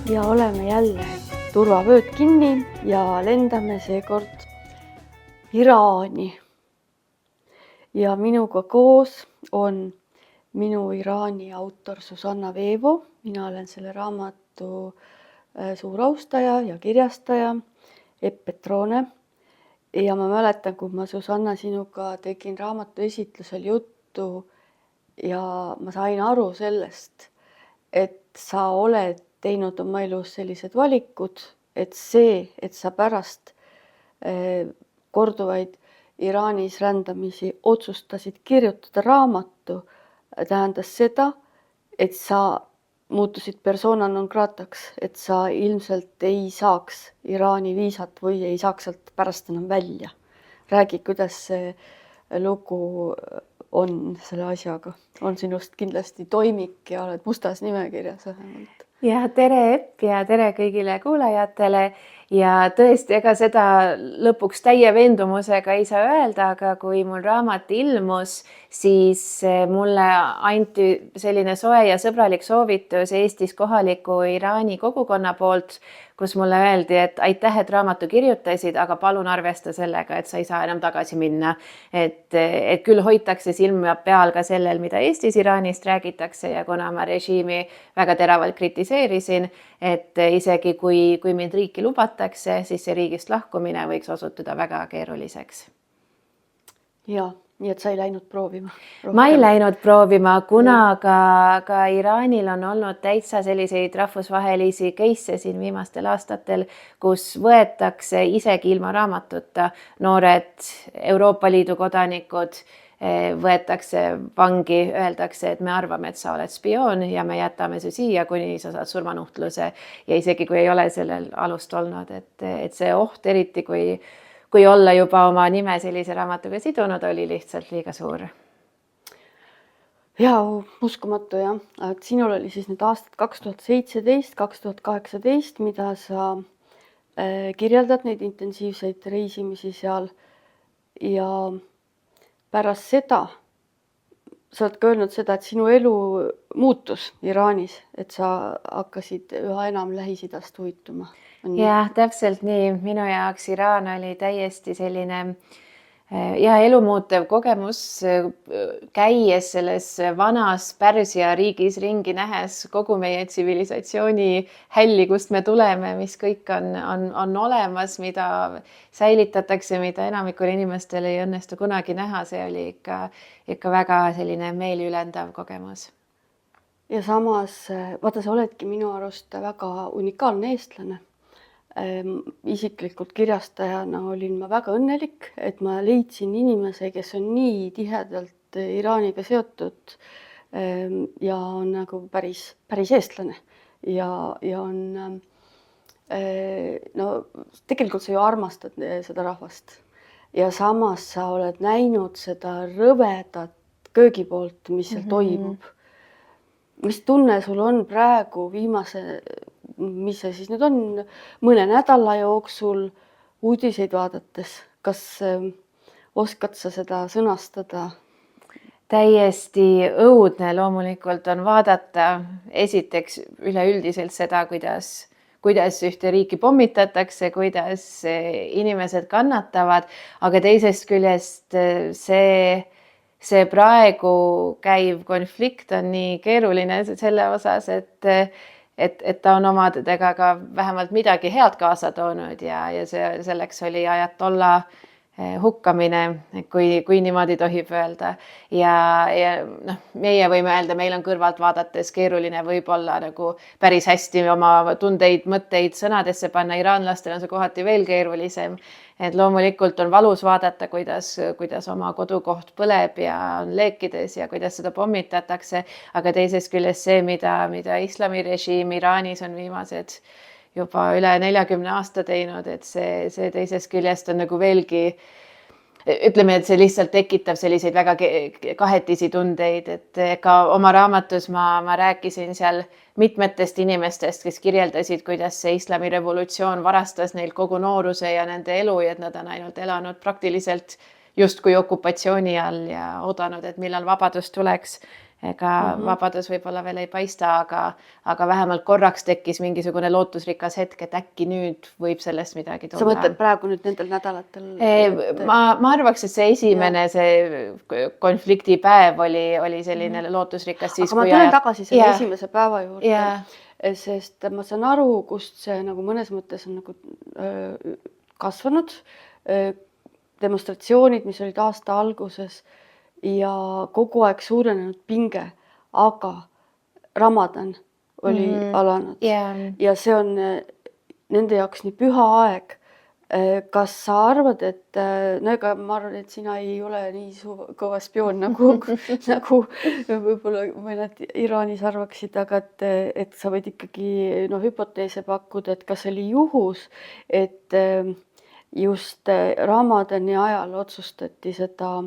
Ja oleme jälle turvavööd kinni ja lendame seekord Iraani. Ja minuga koos on minu Iraani autor Susanna Veevo. Mina olen selle raamatu suur austaja ja kirjastaja Epp Petrone. Ja ma mäletan, kui ma Susanna sinuga tegin raamatu esitlusel juttu ja ma sain aru sellest, et sa oled teinud oma elus sellised valikud, et see, et sa pärast korduvaid Iraanis rändamisi otsustasid kirjutada raamatu, tähendas seda, et sa muutusid persona non grataks, et sa ilmselt ei saaks Iraani viisat või ei saaks sealt pärast enam välja. Räägi, kuidas see lugu on selle asjaga. On sinust kindlasti toimik ja oled mustas nimekirjas vähemalt. Ja tere Epp ja tere kõigile kuulajatele. Ja tõesti, ega seda lõpuks täie veendumusega ei saa öelda, aga kui mul raamat ilmus, siis mulle anti selline soe ja sõbralik soovitus Eestis kohaliku Iraani kogukonna poolt, kus mulle öeldi, et aitäh, et raamatu kirjutasid, aga palun arvesta sellega, et sa ei saa enam tagasi minna. Et küll hoitakse silma peal ka sellel, mida Eestis Iraanist räägitakse ja kuna ma režiimi väga teravalt kritiseerisin, et isegi kui mind riiki lubatakse, siis see riigist lahkumine võiks osutuda väga keeruliseks. Ja, nii et sa ei läinud proovima? Ma ei läinud proovima, kuna ka Iraanil on olnud täitsa selliseid rahvusvahelisi case'e siin viimastel aastatel, kus võetakse isegi ilma raamatuta noored Euroopa Liidu kodanikud, võetakse vangi, öeldakse, et me arvame, et sa oled spioon ja me jätame su siia, kuni sa saad surmanuhtluse. Ja isegi kui ei ole sellel alust olnud, et see oht, eriti kui olla juba oma nime sellise raamatuga sidunud, oli lihtsalt liiga suur. Ja, uskumatu jah. Sinul oli siis need aastad 2017, 2018, mida sa kirjeldad neid intensiivseid reisimisi seal ja pärast seda sa oled ka öelnud seda, et sinu elu muutus Iraanis, et sa hakkasid üha enam Lähis-Idast huvituma. Jah, täpselt nii. Minu jaoks Iraan oli täiesti selline elumuutev kogemus, käies selles vanas Pärsia riigis ringi nähes kogu meie tsivilisatsiooni hälli, kust me tuleme, mis kõik on olemas, mida säilitatakse, mida enamikul inimestel ei õnnestu kunagi näha. See oli ikka väga selline meeliülendav kogemus. Ja samas, vaata, sa oledki minu arust väga unikaalne eestlane. Isiklikult kirjastajana olin ma väga õnnelik, et ma leidsin inimese, kes on nii tihedalt Iraaniga seotud ja on nagu päris eestlane ja on tegelikult sa ju armastad seda rahvast ja samas sa oled näinud seda rõvedat köögi poolt, mis seal toimub. Mis tunne sul on praegu mis see siis nüüd on, mõne nädala jooksul uudiseid vaadates? Kas oskad sa seda sõnastada? Täiesti õudne loomulikult on vaadata esiteks üleüldiselt seda, kuidas ühte riiki pommitatakse, kuidas inimesed kannatavad, aga teisest küljest see praegu käiv konflikt on nii keeruline selle osas, et ta on omadega ka vähemalt midagi head kaasa toonud ja selleks oli ajatolla hukkamine, kui niimoodi tohib öelda. Ja meie võime öelda, meil on kõrvalt vaadates keeruline võib-olla nagu päris hästi oma tundeid, mõtteid sõnadesse panna. Iraanlastel on see kohati veel keerulisem. Et loomulikult on valus vaadata, kuidas oma kodukoht põleb ja on leekides ja kuidas seda pommitatakse, aga teisest küljest see, mida islamirežiim Iraanis on viimased juba üle 40 aasta teinud, et see teisest küljest on nagu veelgi, ütleme, et see lihtsalt tekitab selliseid väga kahetisi tundeid, et ka oma raamatus ma rääkisin seal mitmetest inimestest, kes kirjeldasid, kuidas see islamirevolutsioon varastas neil kogu nooruse ja nende elu ja et nad on ainult elanud praktiliselt justkui okupatsiooni all ja oodanud, et millal vabadus tuleks. ega vabadus võib-olla veel ei paista, aga vähemalt korraks tekkis mingisugune lootusrikas hetk, et äkki nüüd võib sellest midagi tulla. Sa mõtled praegu nüüd nendel nädalatel? Ma arvaks, et see esimene see konfliktipäev oli selline lootusrikas. Aga ma tulen tagasi selle esimese päeva juurde, sest ma saan aru, kust see nagu mõnes mõttes on nagu kasvanud. Demonstratsioonid, mis olid aasta alguses ja kogu aeg suurenenud pinge, aga Ramadan oli alanud ja see on nende jaoks nii püha aeg. Kas sa arvad, et no ega ma arvan, et sina ei ole nii kõva spioon nagu võib-olla mõned Iraanis arvaksid, aga et sa võid ikkagi hüpoteese pakkuda, et kas oli juhus, et just Ramadani ajal otsustati seda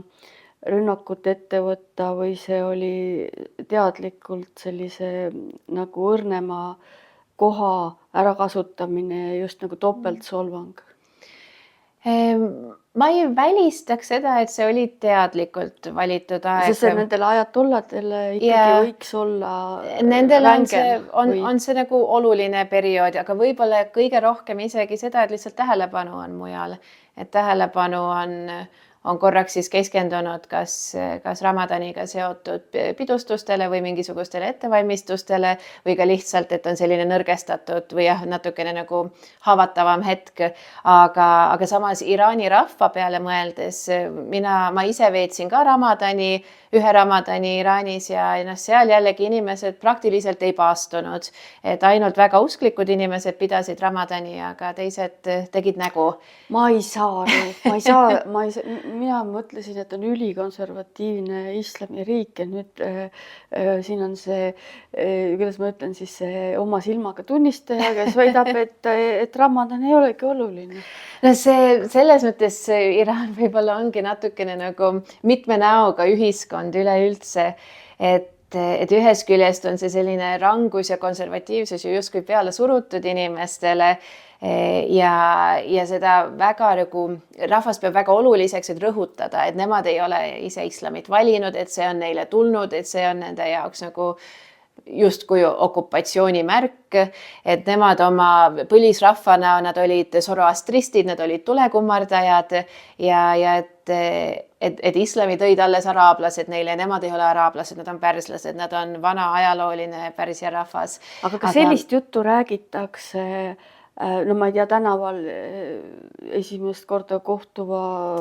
rünnakut ette võtta või see oli teadlikult sellise nagu õrnema koha ärakasutamine just nagu topeltsolvang? Ma ei välistaks seda, et see oli teadlikult valitud aeg. Sest nendele ajatolladele ikkagi võiks olla nendele on see nagu oluline periood, aga võib-olla kõige rohkem isegi seda, et lihtsalt tähelepanu on mujal. Et tähelepanu on korraks siis keskendunud kas Ramadaniga seotud pidustustele või mingisugustele ettevalmistustele või ka lihtsalt, et on selline nõrgestatud või natukene nagu haavatavam hetk. Aga samas Iraani rahva peale mõeldes ma ise veetsin ka ühe Ramadani Iraanis ja seal jällegi inimesed praktiliselt ei paastunud. Et ainult väga usklikud inimesed pidasid Ramadani, aga teised tegid nägu. Ma ei saa aru, mina mõtlesin, et on ülikonservatiivne islamiriik ja nüüd siin on see, kuidas ma ütlen siis, see oma silmaga tunnistaja, kes väidab, et Ramadan ei olegi oluline. No see selles mõttes Iraan võib-olla ongi natukene nagu mitme näoga ühiskond üleüldse, et ühest küljest on see selline rangus ja konservatiivsus ju justkui peale surutud inimestele ja seda väga nagu rahvas peab väga oluliseks, et rõhutada, et nemad ei ole ise islamit valinud, et see on neile tulnud, et see on nende jaoks nagu justkui okupatsiooni märk, et nemad oma põlisrahvana, nad olid zoroastristid, nad olid tulekummardajad ja et islami tõid alles araablased neile, nemad ei ole araablased, nad on pärslased, nad on vana ajalooline Pärsia rahvas. Aga kas sellist juttu räägitakse, no ma ei tea, tänaval esimest korda kohtuva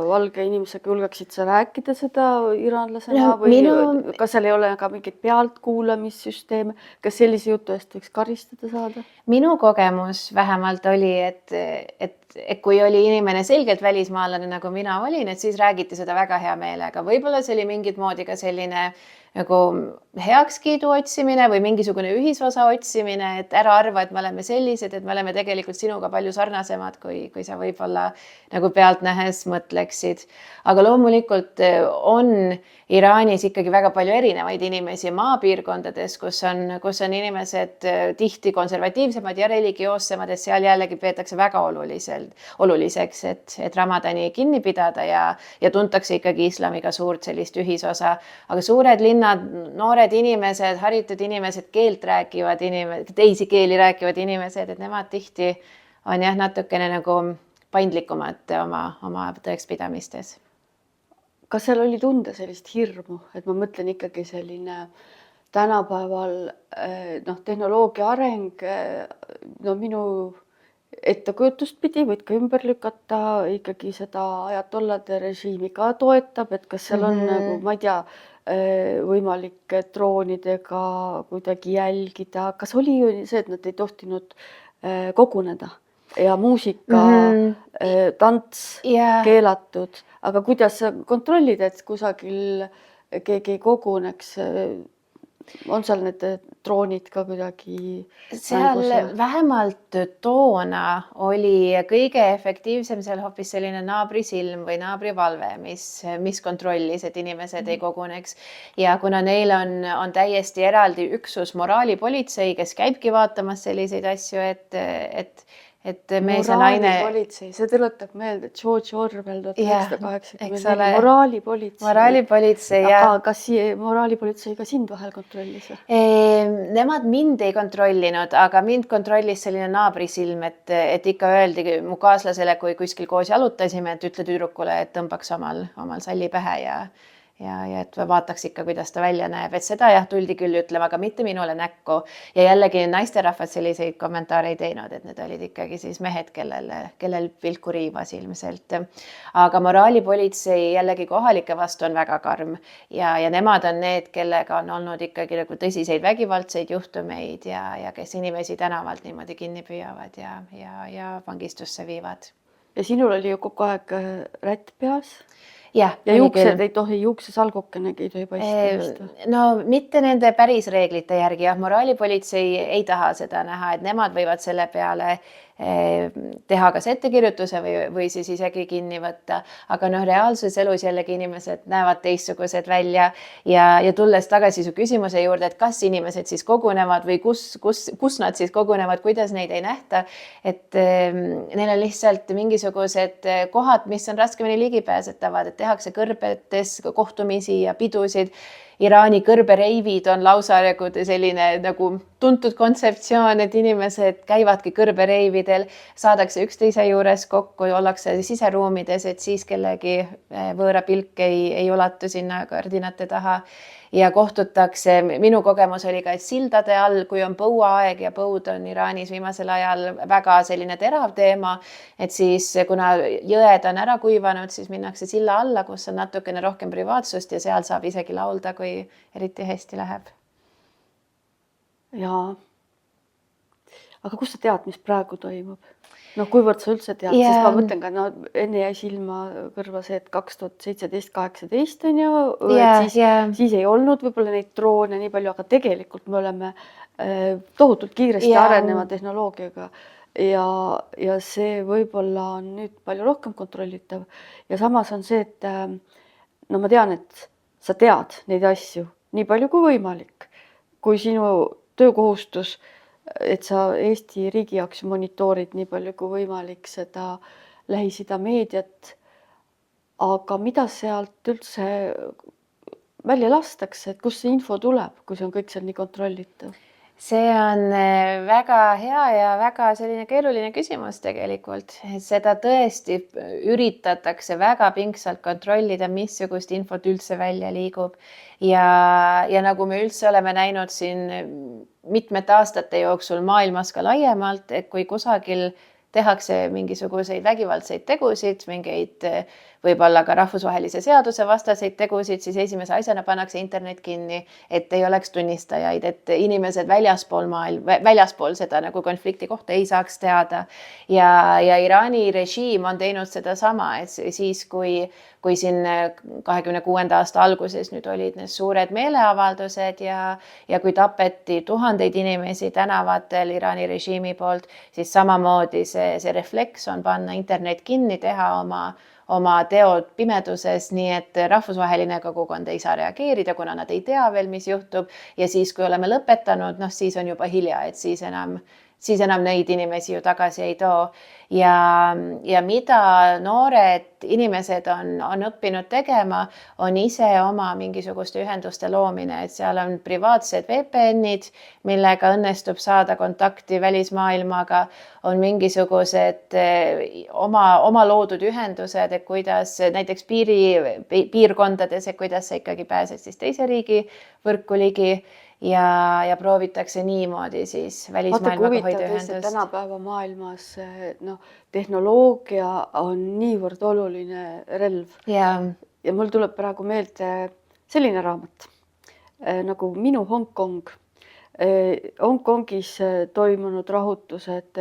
valge inimesega julgeksid sa rääkida seda iraanlasena või kas seal ei ole ka mingit pealtkuulamissüsteeme, kas sellise jutu eest võiks karistada saada? Minu kogemus vähemalt oli, et kui oli inimene selgelt välismaalane, nagu mina olin, et siis räägiti seda väga hea meelega. Võib-olla see oli mingit moodi ka selline nagu heakskiidu otsimine või mingisugune ühisosa otsimine, et ära arva, et me oleme sellised, et me oleme tegelikult sinuga palju sarnasemad, kui sa võib-olla nagu pealtnähes mõtleksid. Aga loomulikult on Iraanis ikkagi väga palju erinevaid inimesi maapiirkondades, kus on inimesed tihti konservatiivsemad ja religioossemad, et seal jällegi peetakse väga oluliseks, et Ramadani kinni pidada ja tuntakse ikkagi islamiga suurt sellist ühisosa. Aga suured linnad, noored inimesed, haritud inimesed, keelt rääkivad inimesed, teisi keeli rääkivad inimesed, et nemad tihti on natukene nagu paindlikumad oma tõekspidamistes. Kas seal oli tunda sellist hirmu, et ma mõtlen ikkagi selline tänapäeval tehnoloogia areng, minu ettekujutust pidi, võid ka ümber lükata, ikkagi seda ajatollade režiimi ka toetab, et kas seal on nagu, ma ei tea, võimalik droonidega kuidagi jälgida, kas oli ju see, et nad ei tohtinud koguneda ja muusika, tants keelatud, aga kuidas sa kontrollid, et kusagil keegi ei koguneks? On seal need droonid ka kuidagi seal vähemalt toona oli kõige efektiivsem seal hoopis selline naabrisilm või naabrivalve, mis kontrollis, et inimesed ei koguneks. Ja kuna neil on täiesti eraldi üksus moraalipolitsei, kes käibki vaatamas selliseid asju, et et mees ja naine. Moraalipolitsei, see tuletab meelde George Orwell Jah, eks 1984, ole. moraalipolitsei. Moraalipolitsei ja Aga kas moraalipolitsei ka sind vahel kontrollis või? Nemad mind ei kontrollinud, aga mind kontrollis selline naabrisilm, et ikka öeldi mu kaaslasele, kui kuskil koos jalutasime, et ütle tüdrukule, et tõmbaks omal salli pähe ja et vaataks ikka, kuidas ta välja näeb, et seda jah, tuldi küll ütlema, aga mitte minule näkku. Ja jällegi naisterahvad selliseid kommentaare ei teinud, et need olid ikkagi siis mehed, kellel vilku riivas ilmselt. Aga moraalipolitsei jällegi kohalike vastu on väga karm ja nemad on need, kellega on olnud ikkagi nagu tõsiseid vägivaldseid juhtumeid ja kes inimesi tänavalt niimoodi kinni püüavad ja vangistusse viivad. Ja sinul oli ju kogu aeg rätt peas? Ja juuksed ei tohi, juuksesalgukenegi ei tohi paista. No mitte nende päris reeglite järgi, jah, moraalipolitsei ei taha seda näha, et nemad võivad selle peale teha kas ettekirjutuse või siis isegi kinni võtta. Aga reaalses elus jällegi inimesed näevad teistsugused välja ja tulles tagasi su küsimuse juurde, et kas inimesed siis kogunevad või kus nad siis kogunevad, kuidas neid ei nähta, et neil on lihtsalt mingisugused kohad, mis on raskemini ligipääsetavad, et tehakse kõrbetes kohtumisi ja pidusid. Iraani kõrbereivid on lausa selline nagu tuntud kontseptsioon, et inimesed käivadki kõrbereividel, saadakse üksteise juures kokku, ollakse siseruumides, et siis kellegi võõra pilk ei ulatu sinna kardinate taha ja kohtutakse. Minu kogemus oli ka, et sildade all, kui on põuaaeg ja põud on Iraanis viimasel ajal väga selline terav teema, et siis kuna jõed on ära kuivanud, siis minnakse silla alla, kus on natukene rohkem privaatsust ja seal saab isegi laulda, kui eriti hästi läheb. Jaa. Aga kus sa tead, mis praegu toimub? Kuivõrd sa üldse tead, sest ma mõtlen ka, enne jäi silma kõrva see, et 2017-18 on ju, siis ei olnud võib-olla neid droone nii palju, aga tegelikult me oleme tohutult kiiresti areneva tehnoloogiaga ja see võib-olla on nüüd palju rohkem kontrollitav. Ja samas on see, et ma tean, et sa tead neid asju nii palju kui võimalik, kui sinu töökohustus, et sa Eesti riigi jaoks monitoorid nii palju kui võimalik seda Lähis-Ida meediat. Aga mida sealt üldse välja lastakse, et kust see info tuleb, kui see on kõik seal nii kontrollitav? See on väga hea ja väga selline keeruline küsimus tegelikult. Seda tõesti üritatakse väga pingsalt kontrollida, missugust infot üldse välja liigub. Ja nagu me üldse oleme näinud siin mitmete aastate jooksul maailmas ka laiemalt, et kui kusagil tehakse mingisuguseid vägivaldseid tegusid, mingeid võib-olla ka rahvusvahelise seaduse vastaseid tegusid, siis esimese asjana pannakse internet kinni, et ei oleks tunnistajaid, et inimesed väljaspool seda nagu konflikti kohta ei saaks teada. Ja Iraani režiim on teinud seda sama, et siis kui siin 26. aasta alguses nüüd olid need suured meeleavaldused ja kui tapeti tuhandeid inimesi tänavatel Iraani režiimi poolt, siis samamoodi see refleks on panna internet kinni, teha oma teod pimeduses, nii et rahvusvaheline kogukond ei saa reageerida, kuna nad ei tea veel, mis juhtub. Ja siis, kui oleme lõpetanud, siis on juba hilja, et siis enam neid inimesi ju tagasi ei too. Ja mida noored inimesed on õppinud tegema, on ise oma mingisuguste ühenduste loomine, et seal on privaatsed VPN-id, millega õnnestub saada kontakti välismaailmaga, on mingisugused oma loodud ühendused, et kuidas näiteks piirkondades, et kuidas sa ikkagi pääsed siis teise riigi võrku ligi ja proovitakse niimoodi siis välismaailmaga hoida ühendust. Tänapäeva maailmas tehnoloogia on niivõrd oluline relv. Ja mul tuleb praegu meelde selline raamat nagu Minu Hongkong. Hongkongis toimunud rahutused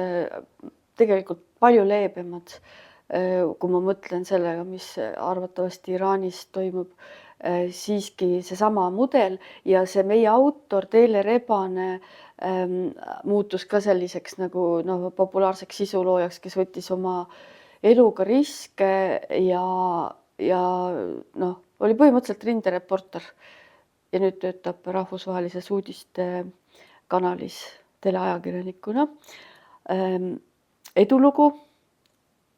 tegelikult palju leebemad, kui ma mõtlen sellega, mis arvatavasti Iraanis toimub. Siiski seesama mudel ja see meie autor Teele Rebane muutus ka selliseks nagu populaarseks sisuloojaks, kes võttis oma eluga riske ja oli põhimõtteliselt rindereporter ja nüüd töötab rahvusvahelises uudiste kanalis teleajakirjanikuna. edulugu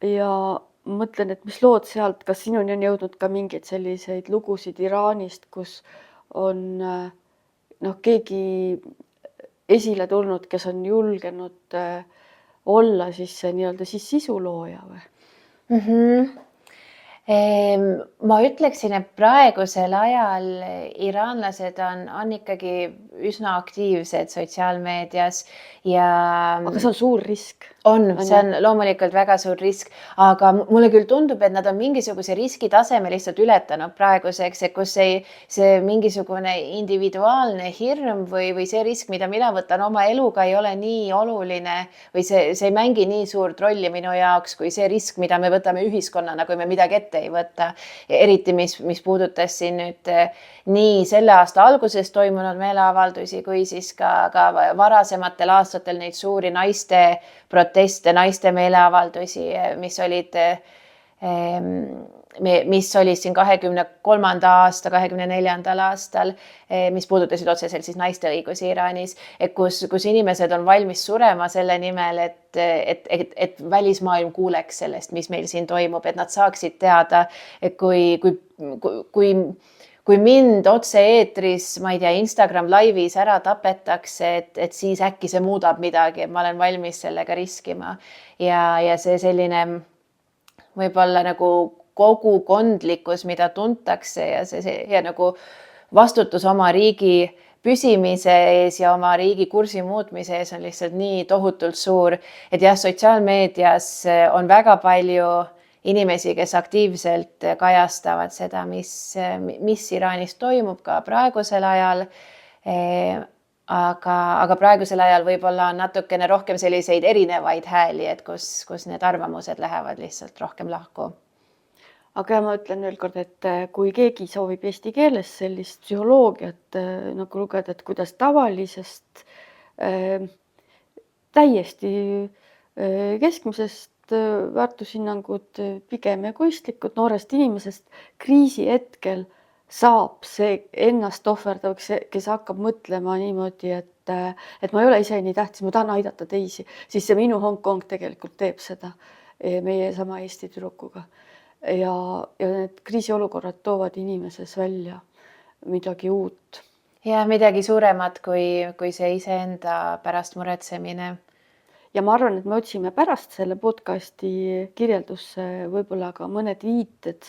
ja mõtlen, et mis lood sealt, kas sinuni on jõudnud ka mingeid selliseid lugusid Iraanist, kus on keegi esile tulnud, kes on julgenud olla siis see nii-öelda siis sisulooja või? Ma ütleksin, et praegusel ajal iraanlased on ikkagi üsna aktiivsed sotsiaalmeedias ja aga see on suur risk. See on loomulikult väga suur risk, aga mulle küll tundub, et nad on mingisuguse riskitaseme lihtsalt ületanud praeguseks, et kus see mingisugune individuaalne hirm või see risk, mida mina võtan oma eluga, ei ole nii oluline või see ei mängi nii suurt rolli minu jaoks, kui see risk, mida me võtame ühiskonnana, kui me midagi ette ei võta. Eriti, mis puudutas siin nüüd nii selle aasta alguses toimunud meeleavaldusi, kui siis ka varasematel aastatel neid suuri naiste proteste, naiste meeleavaldusi, mis olid siin 23. aasta, 24. aastal, mis puudutasid otseselt siis naiste õigusi Iraanis, et kus inimesed on valmis surema selle nimel, et välismaailm kuuleks sellest, mis meil siin toimub, et nad saaksid teada, et kui mind otse-eetris, ma ei tea, Instagram laivis ära tapetakse, et siis äkki see muudab midagi, et ma olen valmis sellega riskima. Ja see selline võib-olla nagu kogukondlikkus, mida tuntakse ja nagu vastutus oma riigi püsimise ees ja oma riigi kursi muutmise ees on lihtsalt nii tohutult suur, et jah, sotsiaalmeedias on väga palju inimesi, kes aktiivselt kajastavad seda, mis Iraanis toimub ka praegusel ajal. Aga praegusel ajal võib-olla on natukene rohkem selliseid erinevaid hääli, et kus need arvamused lähevad lihtsalt rohkem lahku. Aga ma ütlen veel kord, et kui keegi soovib eesti keeles sellist psühholoogiat nagu lugeda, et kuidas tavalisest täiesti keskmisest väärtushinnangud pigem egoistlikud noorest inimesest kriisi hetkel saab see ennast ohverdavaks, kes hakkab mõtlema niimoodi, et ma ei ole ise nii tähtis, ma tahan aidata teisi, siis see minu Hongkong tegelikult teeb seda meie sama Eesti tüdrukuga. Ja need kriisiolukorrad toovad inimeses välja midagi uut. Ja midagi suuremat kui see iseenda pärast muretsemine. Ja ma arvan, et me otsime pärast selle podcasti kirjeldusse võib-olla ka mõned viited,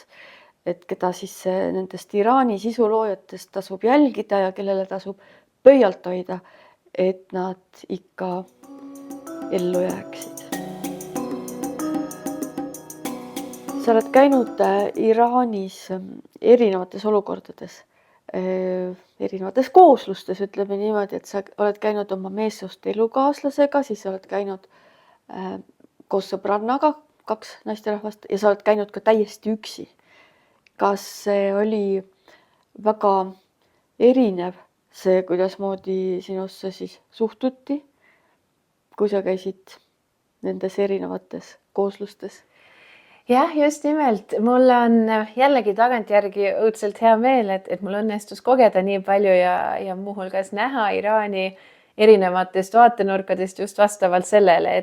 et keda siis nendest Iraani sisuloojatest tasub jälgida ja kellele tasub pöialt hoida, et nad ikka ellu jääksid. Sa oled käinud Iraanis erinevates olukordades, erinevates kooslustes, ütleme niimoodi, et sa oled käinud oma meessoost elukaaslasega, siis sa oled käinud koos sõbrannaga, 2 naisterahvast ja sa oled käinud ka täiesti üksi. Kas see oli väga erinev see, kuidas moodi sinusse siis suhtuti, kui sa käisid nendes erinevates kooslustes? Jah, just nimelt. Mul on jällegi tagantjärgi õudselt hea meel, et mul õnnestus kogeda nii palju ja muuhulgas näha Iraani erinevatest vaatenurkadest just vastavalt sellele,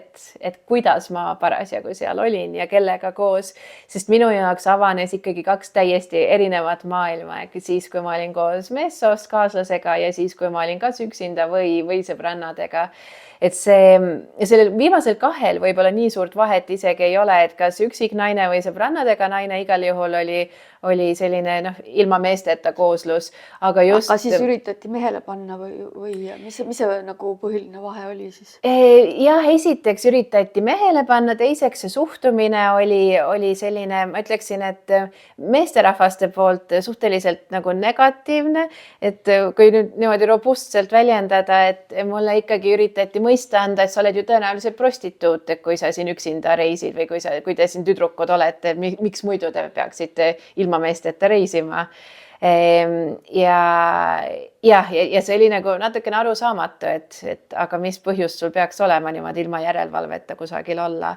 et kuidas ma parasjagu seal olin ja kellega koos, sest minu jaoks avanes ikkagi 2 täiesti erinevat maailma, siis kui ma olin koos meessoost kaaslasega ja siis kui ma olin kas üksinda või sõbrannadega. Et sellel viimasel 2 võib-olla nii suurt vahet isegi ei ole, et kas üksik naine või sõbrannadega naine igal juhul oli selline ilma meesteta kooslus. Aga siis üritati mehele panna või mis see nagu põhiline vahe oli siis? Jah, esiteks üritati mehele panna, teiseks see suhtumine oli selline, ma ütleksin, et meesterahvaste poolt suhteliselt nagu negatiivne, et kui nüüd niimoodi robustselt väljendada, et mulle ikkagi üritati mõista anda, et sa oled ju tõenäoliselt prostituut, et kui sa siin üksinda reisid või kui te siin tüdrukud olete, miks muidu te peaksite ilma meesteta reisima. Ja see oli nagu natukene arusaamatu, et aga mis põhjust sul peaks olema niimoodi ilma järelevalveta kusagil olla.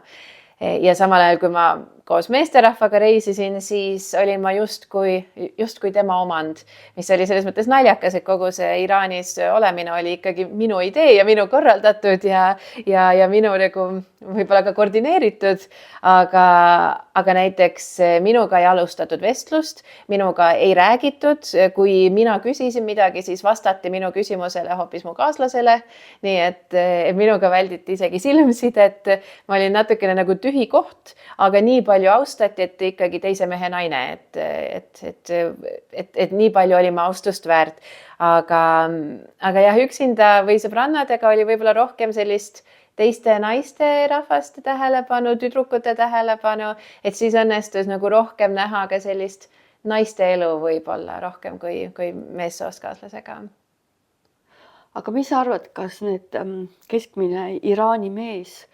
Ja samal ajal, kui ma koos meesterahvaga reisisin, siis olin ma justkui tema omand, mis oli selles mõttes naljakas, et kogu see Iraanis olemine oli ikkagi minu idee ja minu korraldatud ja minu nagu võib-olla ka koordineeritud, aga näiteks minuga ei alustatud vestlust, minuga ei räägitud, kui mina küsisin midagi, siis vastati minu küsimusele hoopis mu kaaslasele, nii et minuga välditi isegi silmsidet, ma olin natukene nagu tühi koht, aga nii palju austati, et ikkagi teise mehe naine, et nii palju oli ma austust väärt, aga jah, üksinda või sõbrannadega oli võib-olla rohkem sellist teiste naiste rahvaste tähelepanu, tüdrukute tähelepanu, et siis õnnestus nagu rohkem näha ka sellist naiste elu võib-olla rohkem kui meessoost kaaslasega. Aga mis sa arvad, kas need keskmine Iraani mees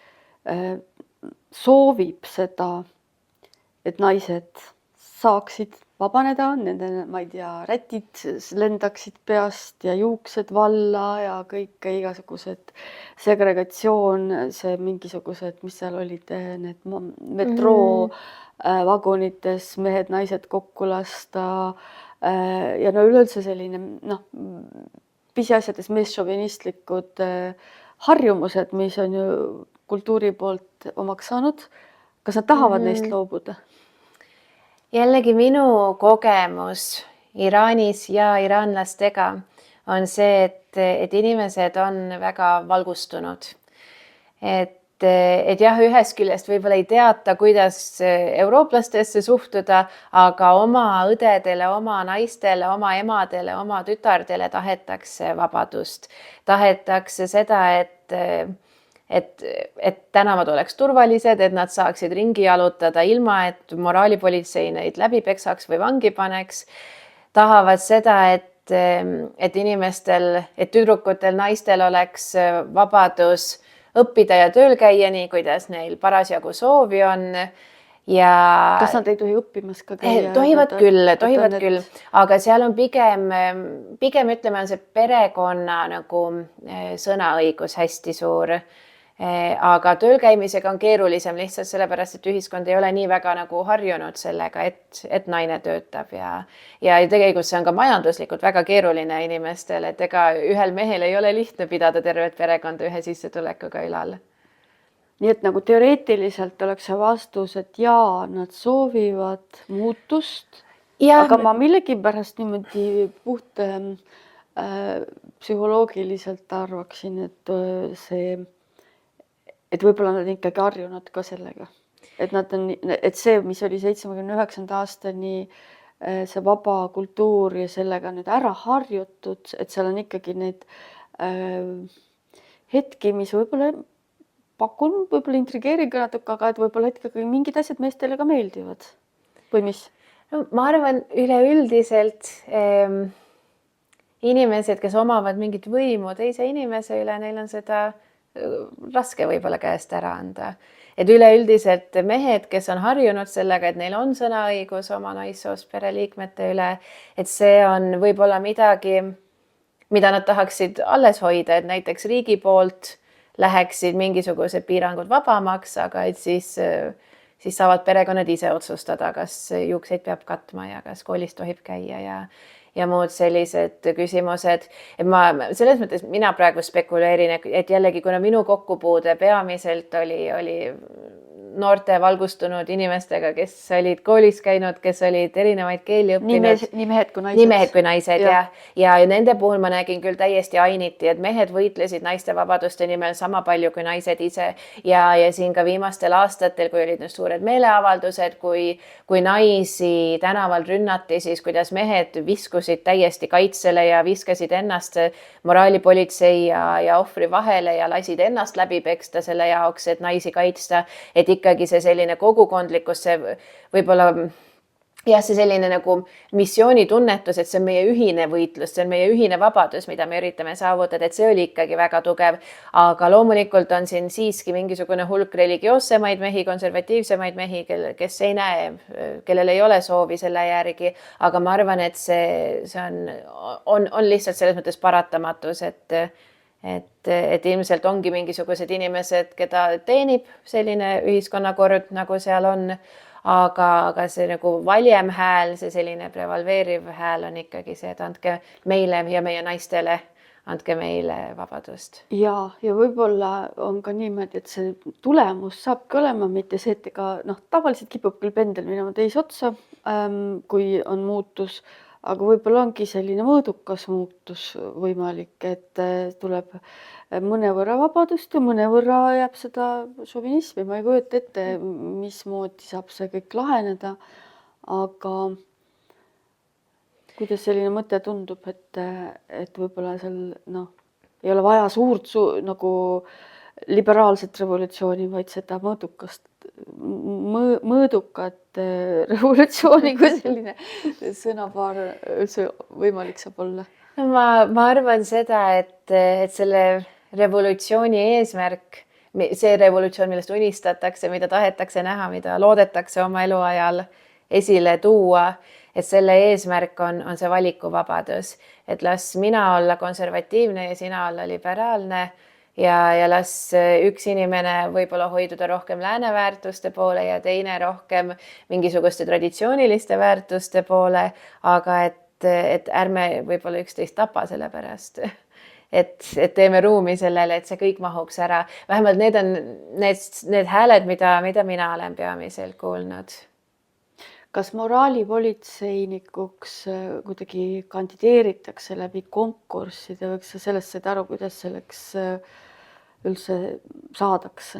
soovib seda, et naised saaksid vabaneda, nende, ma ei tea, rätid lendaksid peast ja juuksed valla ja kõik igasugused segregatsioon, see mingisugused, mis seal olid, need metroo vagunites mehed-naised kokku lasta ja no üleüldse selline pisiasjades meesšovinistlikud harjumused, mis on ju kultuuri poolt omaks saanud. Kas nad tahavad neist loobuda? Jällegi minu kogemus Iraanis ja iraanlastega on see, et inimesed on väga valgustunud. Et jah, ühest küljest võib-olla ei teata, kuidas eurooplastesse suhtuda, aga oma õdedele, oma naistele, oma emadele, oma tütardele tahetakse vabadust. Tahetakse seda, et tänavad oleks turvalised, et nad saaksid ringi jalutada ilma, et moraalipolitsei neid läbi peksaks või vangi paneks. Tahavad seda, et inimestel, et tüdrukutel, naistel oleks vabadus õppida ja tööl käia nii, kuidas neil parasjagu soovi on. Ja kas nad ei tohi õppimas ka käia? Tohivad küll, aga seal on pigem ütleme, on see perekonna nagu sõnaõigus hästi suur. Aga tööl käimisega on keerulisem lihtsalt sellepärast, et ühiskond ei ole nii väga nagu harjunud sellega, et naine töötab ja tegelikult see on ka majanduslikult väga keeruline inimestel, et ega ühel mehel ei ole lihtne pidada tervet perekonda ühe sissetulekuga ülal. Nii et nagu teoreetiliselt oleks see vastus, et jaa, nad soovivad muutust, aga ma millegipärast niimoodi puht psühholoogiliselt arvaksin, et võib-olla nad ikkagi harjunud ka sellega. Et see, mis oli 79. aastani see vaba kultuur ja sellega nüüd ära harjutud, et seal on ikkagi need hetki, mis võib-olla pakun, võib-olla intrigeeriga natuke, aga et võib-olla ikkagi mingid asjad meestele ka meeldivad. Või mis? No, ma arvan üleüldiselt inimesed, kes omavad mingit võimu teise inimese üle, neil on seda raske võib-olla käest ära anda. Et üleüldiselt mehed, kes on harjunud sellega, et neil on sõnaõigus oma naissoost pereliikmete üle, et see on võib-olla midagi, mida nad tahaksid alles hoida, et näiteks riigi poolt läheksid mingisugused piirangud vabamaks, aga et siis saavad perekonnad ise otsustada, kas juukseid peab katma ja kas koolis tohib käia ja muud sellised küsimused. Et ma selles mõttes mina praegu spekuleerin, et jällegi, kuna minu kokkupuude peamiselt oli noorte valgustunud inimestega, kes olid koolis käinud, kes olid erinevaid keeli õppinud. Nii mehed kui naised. Nii mehed kui naised, ja nende puhul ma nägin küll täiesti ainiti, et mehed võitlesid naiste vabaduste nimel sama palju kui naised ise. Ja siin ka viimastel aastatel, kui olid need suured meeleavaldused, kui naisi tänaval rünnati, siis kuidas mehed viskusid täiesti kaitsele ja viskasid ennast moraalipolitsei ja ohvri vahele ja lasid ennast läbi peksta selle jaoks, et naisi kaitsta, et ikkagi see selline kogukondlikkus, see võib-olla jah, see selline nagu missioonitunnetus, et see on meie ühine võitlus, see on meie ühine vabadus, mida me üritame saavutada, et see oli ikkagi väga tugev. Aga loomulikult on siin siiski mingisugune hulk religioossemaid mehi, konservatiivsemaid mehi, kes ei näe, kellel ei ole soovi selle järgi. Aga ma arvan, et see on lihtsalt selles mõttes paratamatus, et ilmselt ongi mingisugused inimesed, keda teenib selline ühiskonnakord, nagu seal on. aga see nagu valjem hääl, see selline prevalveeriv hääl on ikkagi see, et andke meile ja meie naistele, andke meile vabadust. ja võib-olla on ka niimoodi, et see tulemus saabki olema mitte see, et ega tavaliselt kipub küll pendel minema teise otsa, kui on muutus, aga võib-olla ongi selline mõõdukas muutus võimalik, et tuleb mõnevõrra vabadust ja mõnevõrra jääb seda šovinismi. Ma ei kujuta ette, mismoodi saab see kõik laheneda, aga kuidas selline mõte tundub, et võib-olla seal ei ole vaja suurt nagu liberaalset revolutsiooni, vaid seda mõõdukat revolutsiooni, kui selline sõnapaar üldse võimalik saab olla. Ma arvan seda, et selle revolutsiooni eesmärk, see revolutsioon, millest unistatakse, mida tahetakse näha, mida loodetakse oma eluajal esile tuua, et selle eesmärk on see valikuvabadus, et las mina olla konservatiivne ja sina olla liberaalne ja las üks inimene võib-olla hoiduda rohkem lääne väärtuste poole ja teine rohkem mingisuguste traditsiooniliste väärtuste poole, aga et ärme võib-olla üksteist tapa selle pärast, et teeme ruumi sellele, et see kõik mahuks ära. Vähemalt need on need hääled, mida mina olen peamiselt kuulnud. Kas moraalipolitseinikuks kuidagi kandideeritakse läbi konkursside, võiks sa sellest saada aru, kuidas selleks üldse saadakse?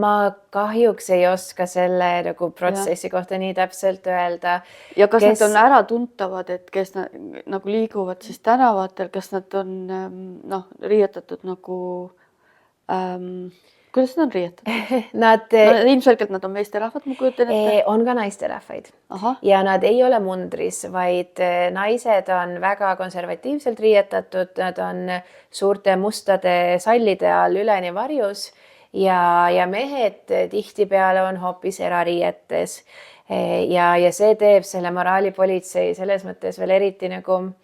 Ma kahjuks ei oska selle nagu protsessi kohta nii täpselt öelda. Ja kas nad on äratuntavad, et kes nagu liiguvad siis tänavatel, kas nad on riietatud nagu... Kuidas nad on riietatud? Ilmselgelt nad on meesterahvad, ma kujutan ette. On ka naisterahvaid. Ja nad ei ole mundris, vaid naised on väga konservatiivselt riietatud. Nad on suurte mustade sallide all üleni varjus ja mehed tihtipeale on hoopis erariietes. Ja see teeb selle moraalipolitsei selles mõttes veel eriti nagu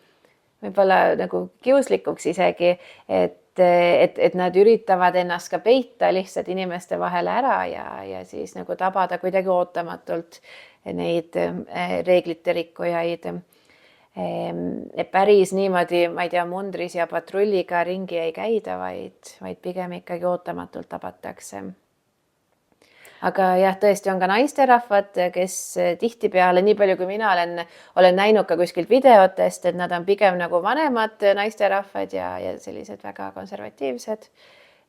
võib-olla nagu kiuslikuks isegi, et nad üritavad ennast ka peita lihtsalt inimeste vahele ära ja siis nagu tabada kuidagi ootamatult neid reeglite rikkujaid. Päris niimoodi, ma ei tea, mundris ja patrulliga ringi ei käida, vaid pigem ikkagi ootamatult tabatakse. Aga jah, tõesti on ka naisterahvad, kes tihtipeale, nii palju kui mina olen näinud ka kuskilt videotest, et nad on pigem nagu vanemad naisterahvad ja sellised väga konservatiivsed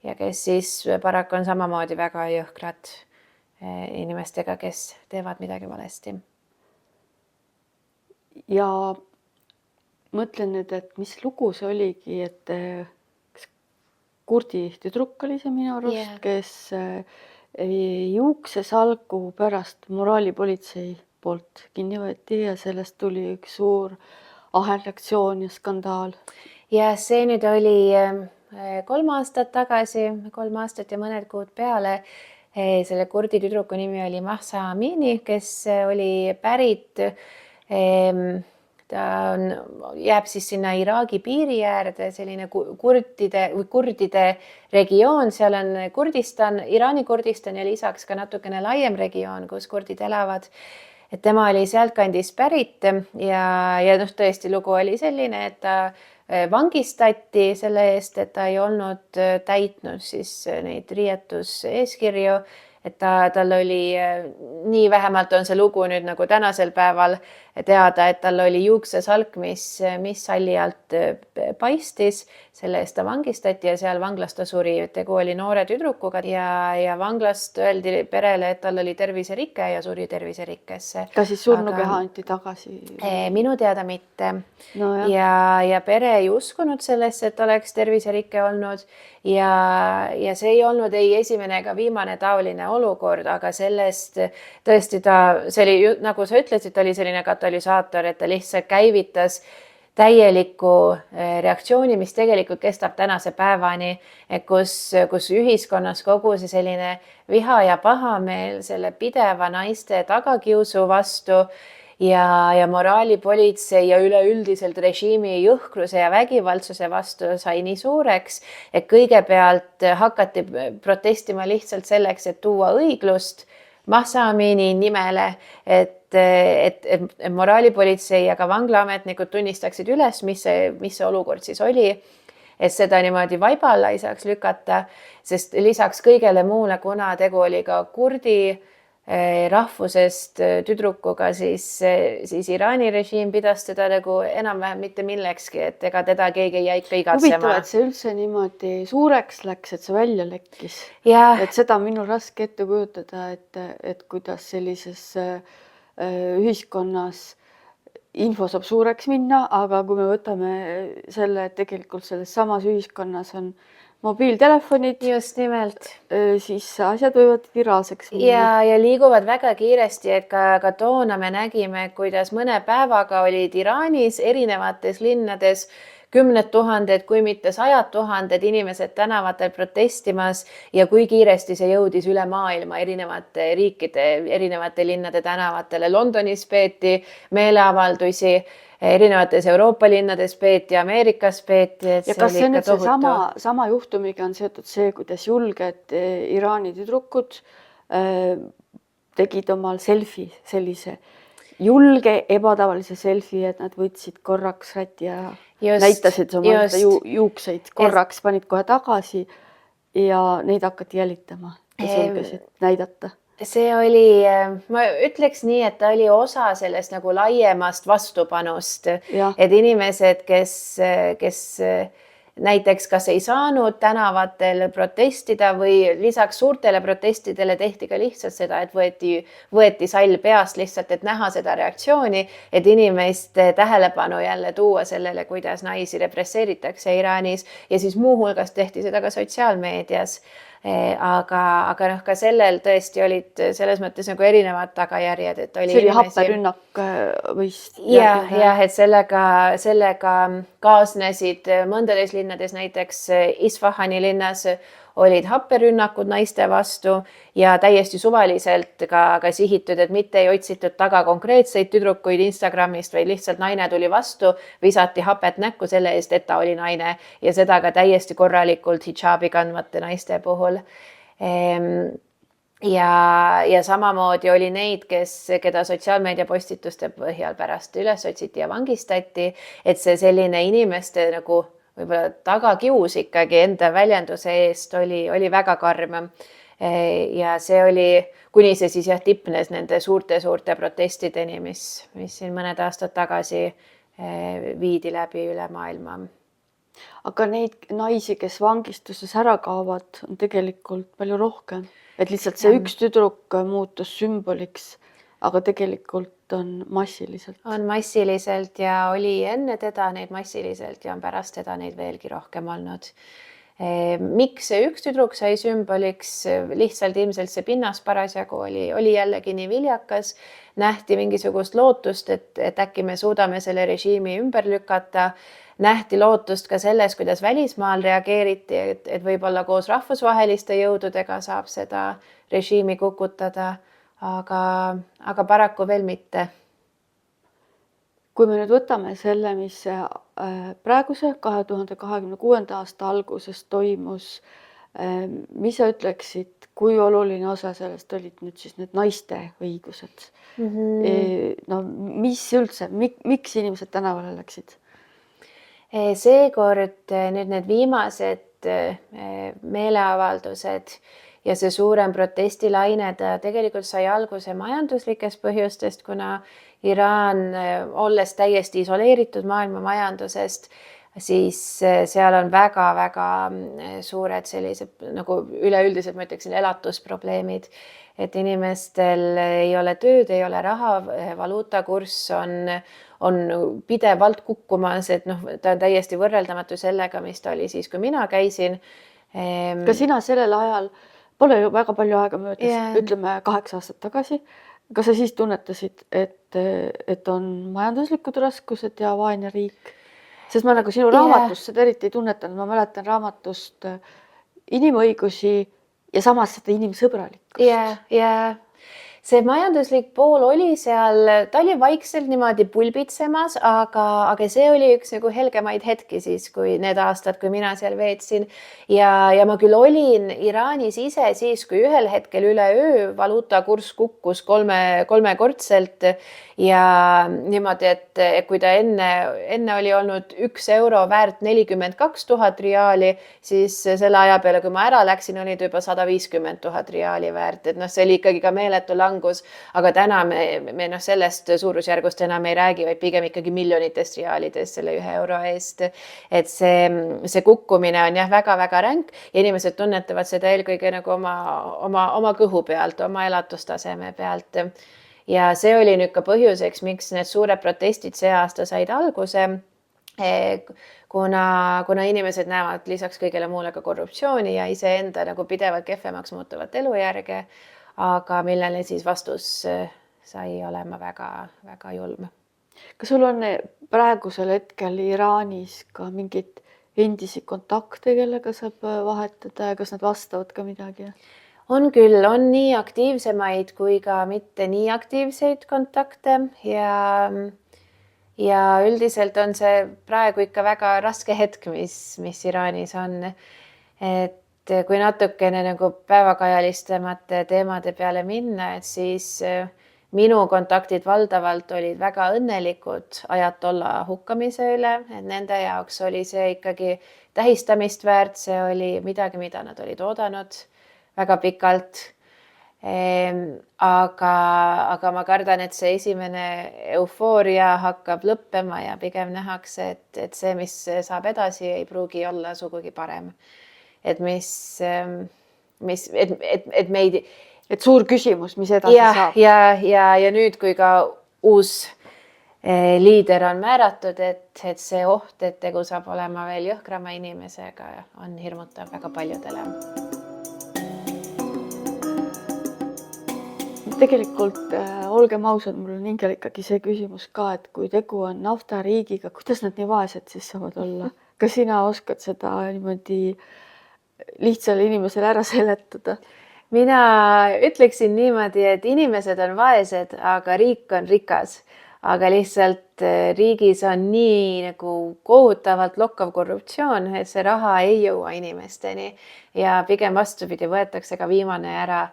ja kes siis paraku on samamoodi väga jõhkrad inimestega, kes teevad midagi valesti. Ja mõtlen nüüd, et mis lugu see oligi, et kurdi tüdruk oli see minu arust, kes juuksesalgu pärast moraalipolitsei poolt kinni võeti ja sellest tuli üks suur ahelreaktsioon ja skandaal. Ja see nüüd oli 3 aastat tagasi, 3 aastat ja mõned kuud peale. Selle kurdi tüdruku nimi oli Mahsa Amini, kes oli pärit, ta jääb siis sinna Iraagi piiri äärde, selline kurdide regioon, seal on Kurdistan, Iraani Kurdistan ja lisaks ka natukene laiem regioon, kus kurdid elavad. Et tema oli sealtkandis pärit ja tõesti lugu oli selline, et ta vangistati selle eest, et ta ei olnud täitnud siis neid riietuseeskirju, et tal oli, nii vähemalt on see lugu nüüd nagu tänasel päeval teada, et tal oli juuksesalk, mis salli alt paistis, selle eest ta vangistati ja seal vanglas ta suri. Tegu oli noore tüdrukuga ja vanglast öeldi perele, et tal oli terviserike ja suri terviserikkesse. Kas siis surnukeha anti tagasi? Minu teada mitte. No, ja pere ei uskunud sellesse, et oleks terviserike olnud ja see ei olnud ei esimene ega viimane taoline olukord, aga sellest tõesti see oli, nagu sa ütlesid, ta oli selline katalüsaator, et ta lihtsalt käivitas täieliku reaktsiooni, mis tegelikult kestab tänase päevani, kus ühiskonnas kogu see selline viha ja pahameel selle pideva naiste tagakiusu vastu ja moraalipolitsei ja üleüldiselt režiimi jõhkruse ja vägivaldsuse vastu sai nii suureks, et kõigepealt hakati protestima lihtsalt selleks, et tuua õiglust Mahsa Amini nimele, et moraalipolitsei ja ka vanglaametnikud tunnistaksid üles, mis see olukord siis oli, et seda niimoodi vaiba alla ei saaks lükata, sest lisaks kõigele muule, kuna tegu oli ka kurdi rahvusest tüdrukuga, siis Iraani režiim pidas teda nagu enam-vähem mitte millekski, et ega teda keegi ei jäi ikka igatsema. Huvitav, et see üldse niimoodi suureks läks, et see välja lekkis. Et seda on minul raske ette kujutada, et kuidas sellises ühiskonnas info saab suureks minna, aga kui me võtame selle, et tegelikult selles samas ühiskonnas on mobiiltelefonid, just nimelt, siis asjad võivad viraalseks minna. Ja liiguvad väga kiiresti, et ka toona me nägime, kuidas mõne päevaga olid Iraanis erinevates linnades 10 000, kui mitte 100 000 inimesed tänavatel protestimas ja kui kiiresti see jõudis üle maailma erinevate riikide, erinevate linnade tänavatele. Londonis peeti meeleavaldusi, erinevates Euroopa linnades peeti, Ameerikas peeti. Ja kas see nüüd sama juhtumiga on seotud see, kuidas julged Iraani tüdrukud tegid omal selfie, sellise julge ebatavalise selfie, et nad võtsid korraks räti ära, näitasid oma juukseid korraks, panid kohe tagasi ja neid hakati jälitama ja selgasid näidata. See oli, ma ütleks nii, et ta oli osa sellest nagu laiemast vastupanust, et inimesed, kes näiteks kas ei saanud tänavatel protestida või lisaks suurtele protestidele tehti ka lihtsalt seda, et võeti sall peast lihtsalt, et näha seda reaktsiooni, et inimeste tähelepanu jälle tuua sellele, kuidas naisi represseeritakse Iraanis ja siis muuhulgas tehti seda ka sotsiaalmeedias. Aga ka sellel tõesti olid selles mõttes nagu erinevad tagajärjed, et oli see oli happerünnak vist. Jah, et sellega kaasnesid mõndades linnades, näiteks Isfahani linnas olid happerünnakud naiste vastu ja täiesti suvaliselt ka sihitud, et mitte ei otsitud taga konkreetseid tüdrukuid Instagramist, vaid lihtsalt naine tuli vastu, visati hapet näkku selle eest, et ta oli naine ja seda ka täiesti korralikult hidžaabi kandvate naiste puhul. Ja samamoodi oli neid, keda sotsiaalmeedia postituste põhjal pärast üles otsiti ja vangistati, et see selline inimeste nagu võib-olla tagakius ikkagi enda väljenduse eest oli väga karm. Ja see oli, kuni see siis tipnes nende suurte protestideni, mis siin mõned aastad tagasi viidi läbi üle maailma. Aga neid naisi, kes vangistuses ära kaovad, on tegelikult palju rohkem. Et lihtsalt see üks tüdruk muutus sümboliks, aga tegelikult on massiliselt. On massiliselt ja oli enne teda neid massiliselt ja on pärast teda neid veelgi rohkem olnud. Miks see üks tüdruk sai sümboliks? Lihtsalt ilmselt see pinnas parasjagu oli jällegi nii viljakas. Nähti mingisugust lootust, et äkki me suudame selle režiimi ümber lükata. Nähti lootust ka selles, kuidas välismaal reageeriti, et võib-olla koos rahvusvaheliste jõududega saab seda režiimi kukutada. Aga paraku veel mitte. Kui me nüüd võtame selle, mis praeguse 2026. aasta alguses toimus, mis sa ütleksid, kui oluline osa sellest olid nüüd siis need naiste õigused? No, mis üldse, miks inimesed tänavale läksid? Seekord nüüd need viimased meeleavaldused ja see suurem protestilaine ta tegelikult sai alguse majanduslikest põhjustest, kuna Iraan, olles täiesti isoleeritud maailma majandusest, siis seal on väga-väga suured sellised nagu üleüldiselt, ma ütleksin, elatusprobleemid, et inimestel ei ole tööd, ei ole raha, valuutakurss on pidevalt kukkumas, et ta on täiesti võrreldamatu sellega, mis ta oli siis, kui mina käisin. Ka sina sellel ajal pole ju väga palju aega möödas, ütleme 8 aastat tagasi. Kas sa siis tunnetasid, et on majanduslikud raskused ja vaene riik? Sest ma nagu sinu raamatust seda eriti ei tunnetanud. Ma mäletan raamatust inimõigusi ja samas seda inimsõbralikkust. Ja see majanduslik pool oli seal, ta oli vaikselt niimoodi pulbitsemas, aga see oli üks nagu helgemaid hetki siis, kui need aastad, kui mina seal veetsin. Ja ma küll olin Iraanis ise siis, kui ühel hetkel üleöö valuutakurss kukkus kolmekordselt ja niimoodi, et kui ta enne oli olnud 1 euro väärt 42 000 riaali, siis selle aja peale, kui ma ära läksin, oli ta juba 150 000 riaali väärt, et noh, see oli ikkagi ka meeletu langus, aga täna me sellest suurusjärgust enam ei räägi, vaid pigem ikkagi miljonitest riaalidest selle 1 euro eest. Et see kukkumine on jah väga-väga ränk ja inimesed tunnetavad seda eelkõige nagu oma kõhu pealt, oma elatustaseme pealt. Ja see oli nüüd ka põhjuseks, miks need suured protestid see aasta said alguse, kuna inimesed näevad lisaks kõigele muule ka korruptsiooni ja iseenda nagu pidevalt kehvemaks muutuvat elujärge, aga millele siis vastus sai olema väga julm. Kas sul on praegusel hetkel Iraanis ka mingid endisi kontakte, kellega saab vahetada ja kas nad vastavad ka midagi? On küll, on nii aktiivsemaid kui ka mitte nii aktiivseid kontakte ja üldiselt on see praegu ikka väga raske hetk, mis Iraanis on. Et kui natukene nagu päevakajalistemate teemade peale minna, et siis minu kontaktid valdavalt olid väga õnnelikud ajatolla hukkamise üle, et nende jaoks oli see ikkagi tähistamist väärt, see oli midagi, mida nad olid oodanud väga pikalt. Aga ma kardan, et see esimene eufooria hakkab lõppema ja pigem nähakse, et see, mis saab edasi, ei pruugi olla sugugi parem. Et suur küsimus, mis edasi saab. Ja nüüd, kui ka uus liider on määratud, et see oht, et tegu saab olema veel jõhkrama inimesega, on hirmutav väga paljudele. Tegelikult olgem ausad, mul on hingel ikkagi see küsimus ka, et kui tegu on naftariigiga, kuidas nad nii vaesed siis saavad olla? Kas sina oskad seda niimoodi lihtsale inimesele ära seletada? Mina ütleksin niimoodi, et inimesed on vaesed, aga riik on rikas. Aga lihtsalt riigis on nii nagu kohutavalt lokkav korruptsioon, et see raha ei jõua inimesteni ja pigem vastupidi võetakse ka viimane ära.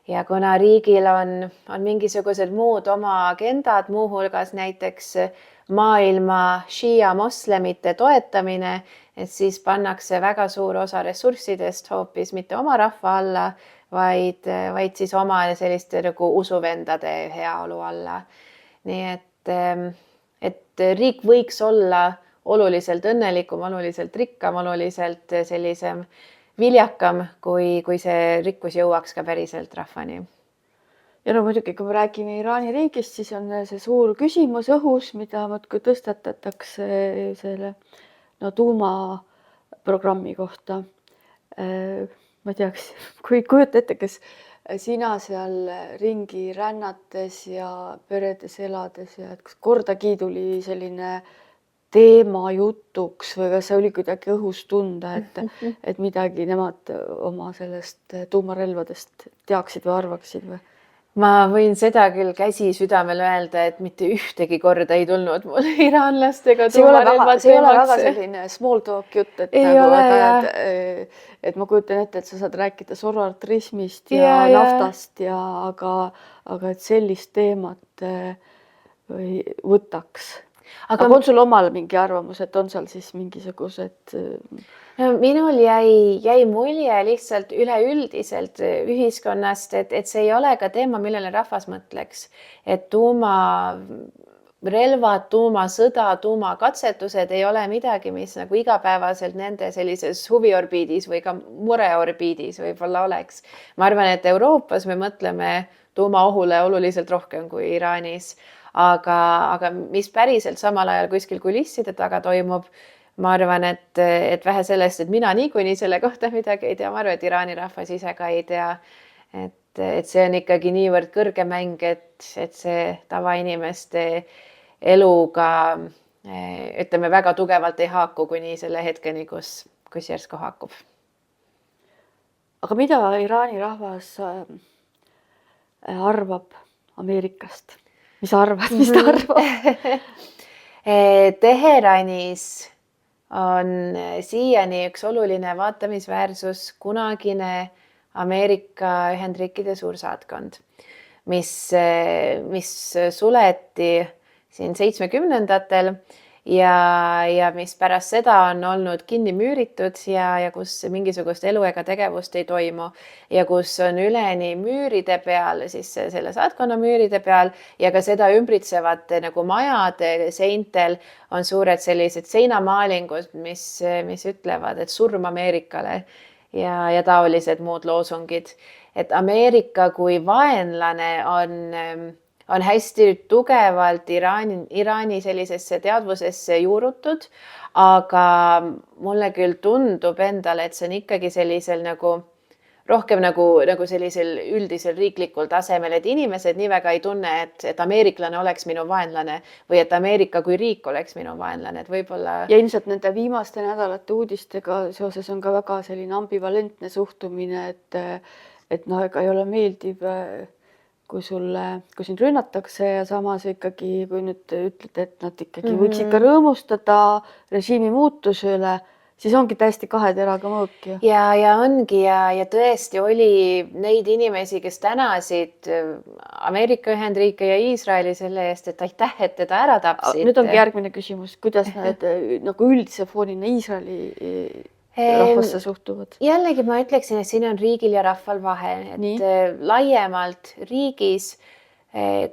Ja kuna riigil on mingisugused muud oma agendad, muuhulgas näiteks maailma šiia moslemite toetamine, et siis pannakse väga suur osa ressurssidest hoopis mitte oma rahva alla, vaid siis oma selliste nagu usuvendade heaolu alla. Nii et riik võiks olla oluliselt õnnelikum, oluliselt rikkam, oluliselt sellisem viljakam, kui see rikkus jõuaks ka päriselt rahvani. Ja no muidugi, kui me räägime Iraani riigist, siis on see suur küsimus õhus, mida muudkui tõstatatakse selle tuumaprogrammi kohta. Ma ei teaks, kui kujuta ette, kas sina seal ringi rännates ja peredes elades ja kas kordagi tuli selline teema jutuks või kas see oli kuidagi õhus tunda, et midagi nemad oma sellest tuumarelvadest teaksid või arvaksid või? Ma võin seda küll käsi südamel öelda, et mitte ühtegi korda ei tulnud mul iraanlastega tuumarelvad. See ei ole väga selline small talk jutt, et ma kujutan ette, et sa saad rääkida zoroastrismist ja naftast, aga et sellist teemat võtaks. Aga on sul omal mingi arvamus, et on seal siis mingisugused? Minul jäi mulje lihtsalt üleüldiselt ühiskonnast, et see ei ole ka teema, millele rahvas mõtleks. Et tuumarelvad, tuumasõda, tuumakatsetused ei ole midagi, mis nagu igapäevaselt nende sellises huviorbiidis või ka mureorbiidis võib-olla oleks. Ma arvan, et Euroopas me mõtleme tuumaohule oluliselt rohkem kui Iraanis. Aga mis päriselt samal ajal kuskil kulisside taga toimub, ma arvan, et vähe sellest, et mina niikuinii selle kohta midagi ei tea, ma arvan, et Iraani rahvas ise ka ei tea, et see on ikkagi niivõrd kõrge mäng, et see tavainimeste eluga ütleme väga tugevalt ei haaku kuni selle hetkeni, kus järsku haakub. Aga mida Iraani rahvas arvab Ameerikast? Mis sa arvad, mis ta arvab? Teheranis on siiani üks oluline vaatamisväärsus kunagine Ameerika Ühendriikide suursaatkond, mis suleti siin 70-ndatel ja mis pärast seda on olnud kinni müüritud ja kus mingisugust elu ega tegevust ei toimu ja kus on üleni müüride peal, siis selle saatkonna müüride peal ja ka seda ümbritsevate nagu majade seintel on suured sellised seinamaalingud, mis ütlevad, et surm Ameerikale ja taolised muud loosungid. Et Ameerika kui vaenlane on hästi tugevalt Iraani sellisesse teadvusesse juurutud, aga mulle küll tundub endale, et see on ikkagi sellisel nagu rohkem nagu sellisel üldisel riiklikul tasemel, et inimesed nii väga ei tunne, et ameeriklane oleks minu vaenlane või et Ameerika kui riik oleks minu vaenlane, et võib-olla. Ja ilmselt nende viimaste nädalate uudistega seoses on ka väga selline ambivalentne suhtumine, et noh, ega ei ole meeldiv, kui sind rünnatakse ja samas ikkagi, kui nüüd ütled, et nad ikkagi võiks ikka rõõmustada režiimi muutuse üle, siis ongi täiesti kahe teraga mõõk. Ja ongi ja tõesti oli neid inimesi, kes tänasid Ameerika Ühendriike ja Iisraeli selle eest, et aitäh, et teda ära tapsid. Nüüd ongi järgmine küsimus, kuidas nad nagu üldise foonina Iisraeli rahvasse suhtuvad? Jällegi ma ütleksin, et siin on riigil ja rahval vahe, et laiemalt riigis,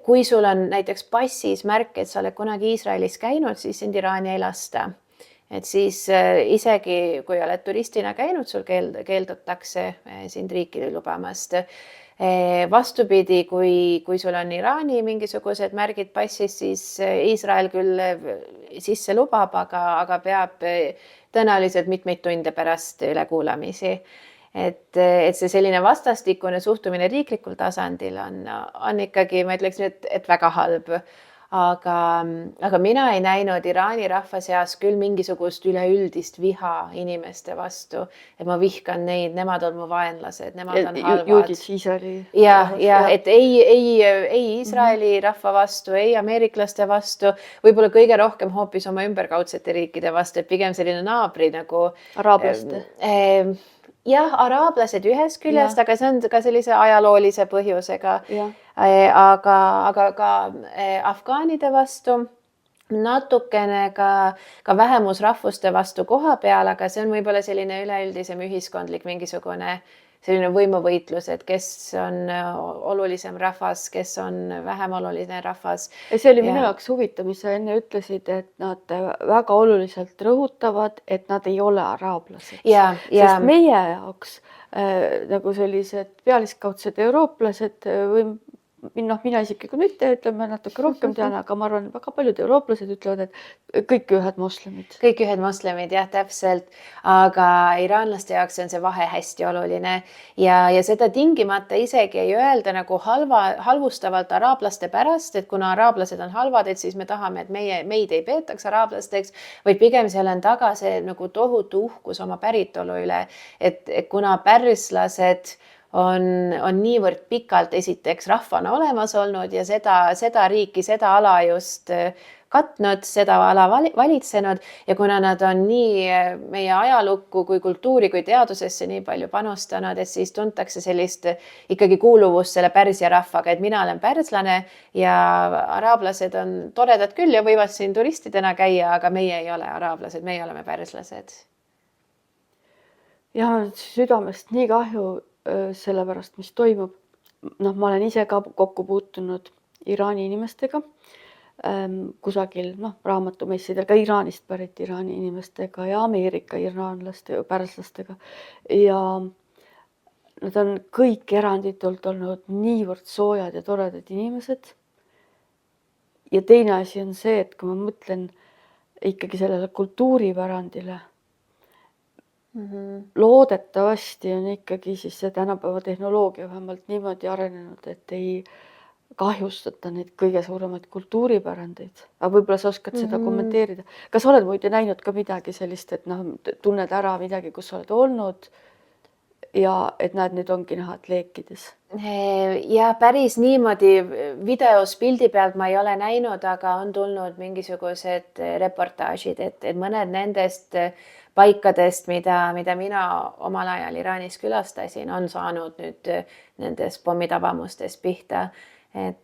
kui sul on näiteks passis märk, et sa oled kunagi Iisraelis käinud, siis sind Iraani ei lasta. Et siis isegi kui oled turistina käinud, sul keeldutakse sind riiki lubamast. Vastupidi, kui sul on Iraani mingisugused märgid passis, siis Iisrael küll sisse lubab, aga peab tõenäoliselt mitmeid tunde pärast ülekuulamisi. Et see selline vastastikune suhtumine riiklikul tasandil on ikkagi, ma ütleksin, et väga halb. Aga mina ei näinud Iraani rahva seas küll mingisugust üleüldist viha inimeste vastu, et ma vihkan neid, nemad on mu vaenlased, nemad on halvad. Juudid Iisraeli. Ja, et ei Iisraeli rahva vastu, ei ameeriklaste vastu, võib-olla kõige rohkem hoopis oma ümberkaudsete riikide vastu, et pigem selline naabri nagu araablaste. Jah, araablased ühest küljest, aga see on ka sellise ajaloolise põhjusega. Ja. Aga ka afgaanide vastu, natukene ka vähemusrahvuste vastu koha peal, aga see on võib-olla selline üleüldisem ühiskondlik mingisugune selline võimuvõitlus, et kes on olulisem rahvas, kes on vähem oluline rahvas. See oli minu jaoks huvitav, mis sa enne ütlesid, et nad väga oluliselt rõhutavad, et nad ei ole araablased. Sest meie jaoks nagu sellised pealiskaudsed eurooplased või mina isiklikult mitte, ütleme natuke rohkem tean, aga ma arvan, väga paljud eurooplased ütlevad, et kõik ühed moslemid. Kõik ühed moslemid, jah, täpselt. Aga iraanlaste jaoks on see vahe hästi oluline ja seda tingimata isegi ei öelda nagu halvustavalt araablaste pärast, et kuna araablased on halvad, et siis me tahame, et meid ei peetaks araablasteks, vaid pigem seal on taga see nagu tohutu uhkus oma päritolu üle, et kuna pärslased on niivõrd pikalt esiteks rahvana olemas olnud ja seda riiki, seda ala just katnud, seda ala valitsenud ja kuna nad on nii meie ajalukku kui kultuuri kui teadusesse nii palju panustanud, et siis tuntakse sellist ikkagi kuuluvust selle Pärsia rahvaga, et mina olen pärslane ja araablased on toredad küll ja võivad siin turistidena käia, aga meie ei ole araablased, meie oleme pärslased. Ja südamest nii kahju sellepärast, mis toimub. Ma olen ise ka kokku puutunud Iraani inimestega kusagil raamatumessidel, ka Iraanist pärit Iraani inimestega ja Ameerika iraanlaste, pärslastega. Ja nad on kõik eranditult olnud niivõrd soojad ja toredad inimesed. Ja teine asi on see, et kui ma mõtlen ikkagi sellele kultuuripärandile, loodetavasti on ikkagi siis see tänapäeva tehnoloogia vähemalt niimoodi arenenud, et ei kahjustata neid kõige suuremaid kultuuripärandeid. Aga võib-olla sa oskad seda kommenteerida. Kas oled muide näinud ka midagi sellist, et tunned ära midagi, kus oled olnud ja et näed, nüüd ongi näha, et leekides. Ja päris niimoodi videos pildi pealt ma ei ole näinud, aga on tulnud mingisugused reportaažid, et mõned nendest paikadest, mida mina omal ajal Iraanis külastasin, on saanud nüüd nendest pommitabamustest pihta. Et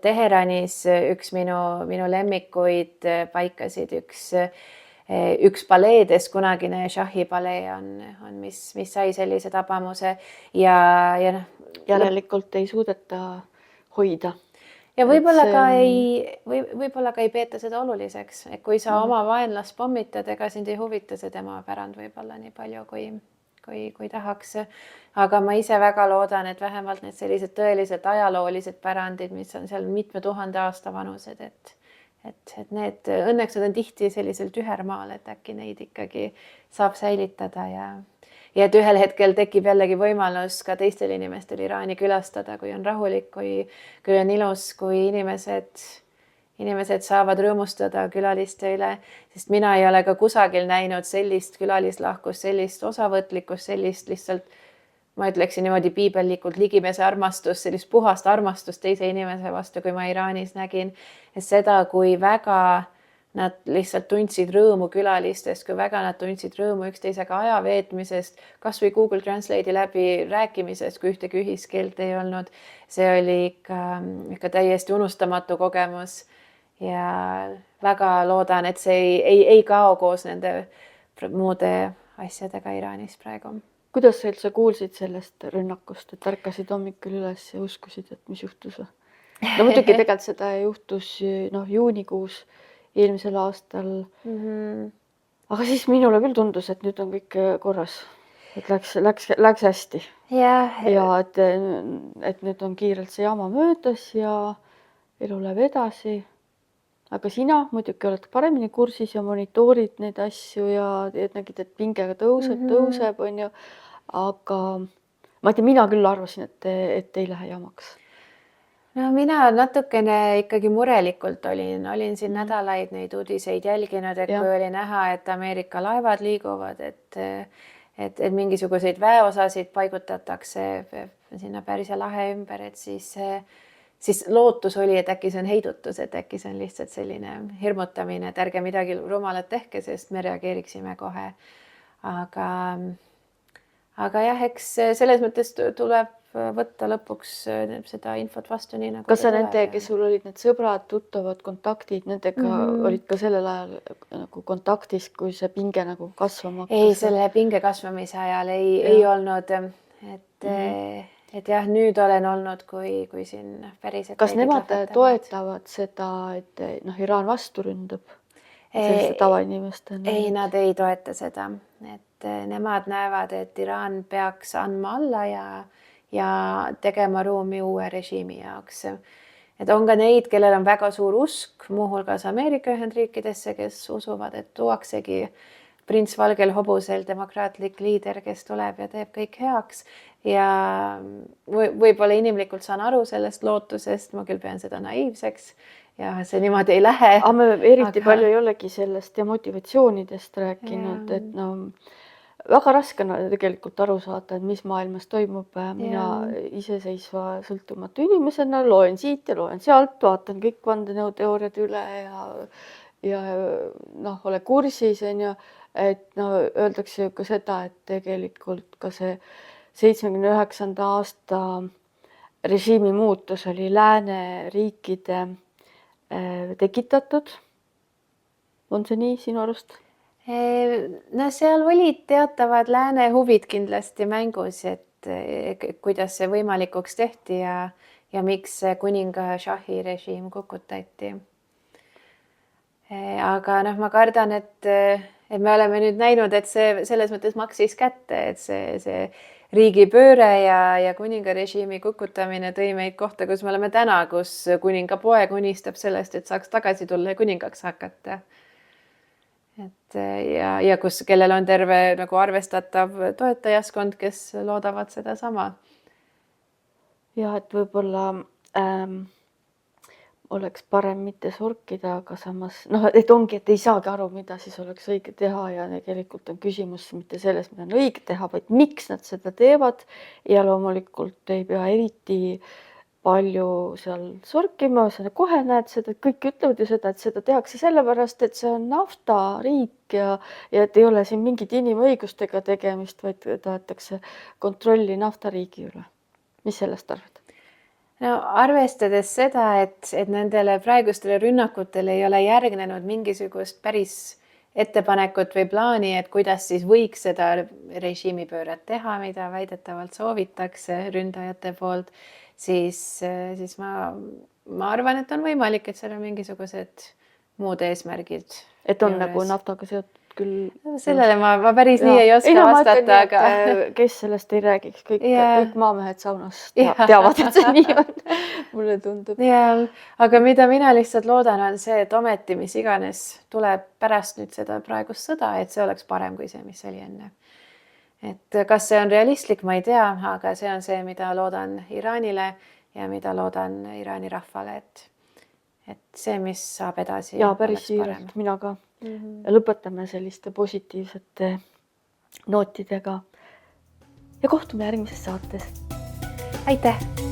Teheranis üks minu lemmikuid paikasid, üks paleedest, kunagine Shahi palee on, mis sai sellise tabamuse ja järelikult ei suudeta hoida. Ja võib-olla ka ei peeta seda oluliseks, et kui sa oma vaenlast pommitad, ega sind ei huvita see tema pärand võib-olla nii palju, kui tahaks. Aga ma ise väga loodan, et vähemalt need sellised tõeliselt ajaloolised pärandid, mis on seal mitme tuhande aasta vanused, et need õnneks on tihti sellisel tühermaal, et äkki neid ikkagi saab säilitada ja et ühel hetkel tekib jällegi võimalus ka teistel inimestel Iraani külastada, kui on rahulik, kui on ilus, kui inimesed saavad rõõmustada külaliste üle, sest mina ei ole ka kusagil näinud sellist külalislahkust, sellist osavõtlikkust, sellist lihtsalt, ma ütleksin niimoodi piibellikult ligimese armastust, sellist puhast armastust teise inimese vastu, kui ma Iraanis nägin. Seda, kui väga nad lihtsalt tundsid rõõmu külalistest, kui väga nad tundsid rõõmu üksteisega aja veetmisest, kas või Google Translate'i läbi rääkimisest, kui ühtegi ühiskeelt ei olnud. See oli ikka täiesti unustamatu kogemus ja väga loodan, et see ei kao koos nende muude asjadega Iraanis praegu. Kuidas sa üldse kuulsid sellest rünnakust, et ärkasid hommikul üles ja uskusid, et mis juhtus? No muidugi tegelikult seda juhtus juunikuus eelmisel aastal. Aga siis minule küll tundus, et nüüd on kõik korras, et läks hästi. Ja et nüüd on kiirelt see jama möödas ja elu läheb edasi. Aga sina muidugi oled paremini kursis ja monitoorid neid asju ja nägid, et pingega tõuseb, on ju. Aga ma ei tea, mina küll arvasin, et ei lähe jamaks. No mina natukene ikkagi murelikult olin siin nädalaid neid uudiseid jälginud, et kui oli näha, et Ameerika laevad liiguvad, et mingisuguseid väeosasid paigutatakse sinna Pärsia lahe ümber, et siis lootus oli, et äkki see on heidutus, et äkki see on lihtsalt selline hirmutamine, et ärge midagi rumalat tehke, sest me reageeriksime kohe. Aga jah, eks selles mõttes tuleb võtta lõpuks seda infot vastu nii nagu. Kas sa nende, kes sul olid need sõbrad, tuttavad, kontaktid, nendega olid ka sellel ajal nagu kontaktis, kui see pinge nagu kasvama hakkas? Ei, selle pinge kasvamise ajal ei olnud, et jah, nüüd olen olnud, kui siin päriselt. Kas nemad toetavad seda, et Iraan vastu ründab selliste tavainimestena? Ei, nad ei toeta seda, et nemad näevad, et Iraan peaks andma alla ja tegema ruumi uue režiimi jaoks. Et on ka neid, kellel on väga suur usk, muuhulgas Ameerika Ühendriikidesse, kes usuvad, et tuuaksegi prints valgel hobusel demokraatlik liider, kes tuleb ja teeb kõik heaks. Ja võib-olla inimlikult saan aru sellest lootusest, ma küll pean seda naiivseks ja see niimoodi ei lähe. Aga me eriti palju ei olegi sellest ja motivatsioonidest rääkinud, et väga raske on tegelikult aru saada, et mis maailmas toimub. Mina iseseisva sõltumatu inimesena loen siit ja loen sealt, vaatan kõik vandenõuteooriad üle ja ole kursis, et öeldakse ka seda, et tegelikult ka see 79. aasta režiimi muutus oli lääneriikide tekitatud. On see nii sinu arust? No seal olid teatavad lääne huvid kindlasti mängus, et kuidas see võimalikuks tehti ja miks kuninga Shahi režiim kukutati. Aga ma kardan, et me oleme nüüd näinud, et see selles mõttes maksis kätte, et see riigipööre ja kuninga režiimi kukutamine tõi meid kohta, kus me oleme täna, kus kuninga poeg unistab sellest, et saaks tagasi tulla ja kuningaks hakata. Ja kellel on terve nagu arvestatav toetajaskond, kes loodavad seda sama. Ja et võib-olla oleks parem mitte surkida, aga samas et ongi, et ei saagi aru, mida siis oleks õige teha ja tegelikult on küsimus mitte selles, mida on õige teha, vaid miks nad seda teevad ja loomulikult ei pea eriti palju seal surkima, sa kohe näed seda, kõik ütlevad ju seda, et seda tehakse sellepärast, et see on naftariik ja et ei ole siin mingit inimõigustega tegemist, vaid tahetakse kontrolli naftariigi üle. Mis sellest arvad? No arvestades seda, et nendele praegustele rünnakutele ei ole järgnenud mingisugust päris ettepanekut või plaani, et kuidas siis võiks seda režiimipööret teha, mida väidetavalt soovitakse ründajate poolt, siis ma arvan, et on võimalik, et seal on mingisugused muud eesmärgid. Et on nagu naftaga seotud küll. Sellele ma päris nii ei oska vastata, aga kes sellest ei räägiks, kõik maamehed saunas teavad, et see nii on. Mulle tundub. Aga mida mina lihtsalt loodan, on see, et ometi, mis iganes tuleb pärast nüüd seda praegust sõda, et see oleks parem kui see, mis oli enne. Et kas see on realistlik, ma ei tea, aga see on see, mida loodan Iraanile ja mida loodan Iraani rahvale, et see, mis saab edasi. Ja päris siiralt, mina ka. Ja lõpetame selliste positiivsete nootidega ja kohtume järgmises saates. Aitäh!